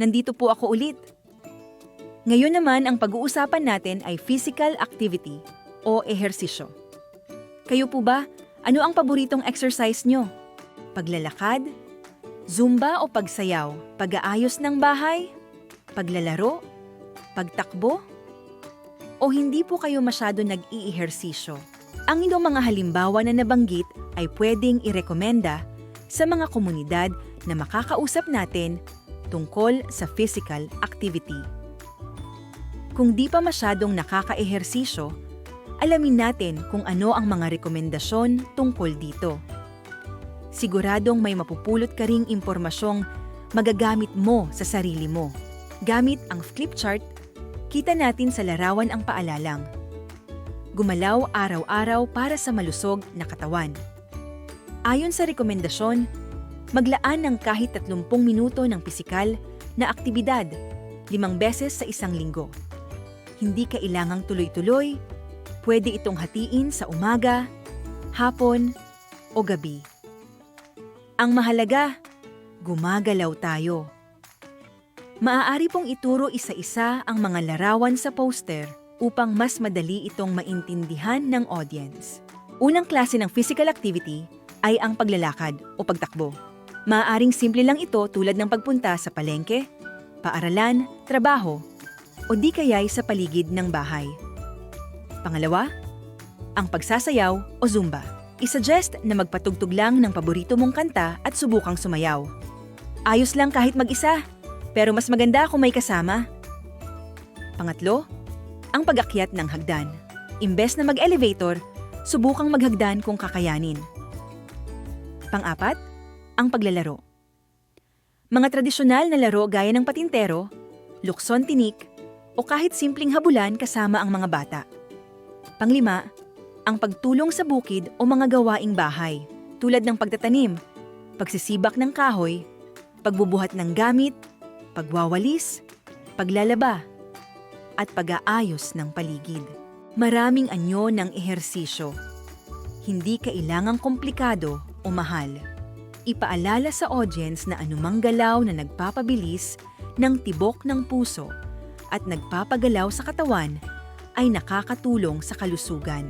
nandito po ako ulit. Ngayon naman ang pag-uusapan natin ay physical activity o ehersisyo. Kayo po ba, ano ang paboritong exercise nyo? Paglalakad? Zumba o pagsayaw? Pag-aayos ng bahay? Paglalaro? Pagtakbo? O hindi po kayo masyado nag-iihersisyo? Ang inyong mga halimbawa na nabanggit ay pwedeng irekomenda sa mga komunidad na makakausap natin tungkol sa physical activity. Kung di pa masyadong nakaka-ehersisyo, alamin natin kung ano ang mga rekomendasyon tungkol dito. Siguradong may mapupulot ka ring impormasyong magagamit mo sa sarili mo. Gamit ang flip chart, kita natin sa larawan ang paalalang. Gumalaw araw-araw para sa malusog na katawan. Ayon sa rekomendasyon, maglaan ng kahit 30 minuto ng pisikal na aktibidad 5 beses sa isang linggo. Hindi kailangang tuloy-tuloy, pwede itong hatiin sa umaga, hapon, o gabi. Ang mahalaga, gumagalaw tayo. Maaari pong ituro isa-isa ang mga larawan sa poster upang mas madali itong maintindihan ng audience. Unang klase ng physical activity ay ang paglalakad o pagtakbo. Maaaring simple lang ito tulad ng pagpunta sa palengke, paaralan, trabaho, o di kaya'y sa paligid ng bahay. Pangalawa, ang pagsasayaw o zumba. I-suggest na magpatugtog lang ng paborito mong kanta at subukang sumayaw. Ayos lang kahit mag-isa, pero mas maganda kung may kasama. Pangatlo, ang pag-akyat ng hagdan. Imbes na mag-elevator, subukang maghagdan kung kakayanin. Pang-apat, ang paglalaro. Mga tradisyonal na laro gaya ng patintero, lukson tinik, o kahit simpleng habulan kasama ang mga bata. Panglima, ang pagtulong sa bukid o mga gawaing bahay, tulad ng pagtatanim, pagsisibak ng kahoy, pagbubuhat ng gamit, pagwawalis, paglalaba, at pag-aayos ng paligid. Maraming anyo ng ehersisyo. Hindi kailangang komplikado o mahal. Ipaalala sa audience na anumang galaw na nagpapabilis ng tibok ng puso at nagpapagalaw sa katawan ay nakakatulong sa kalusugan.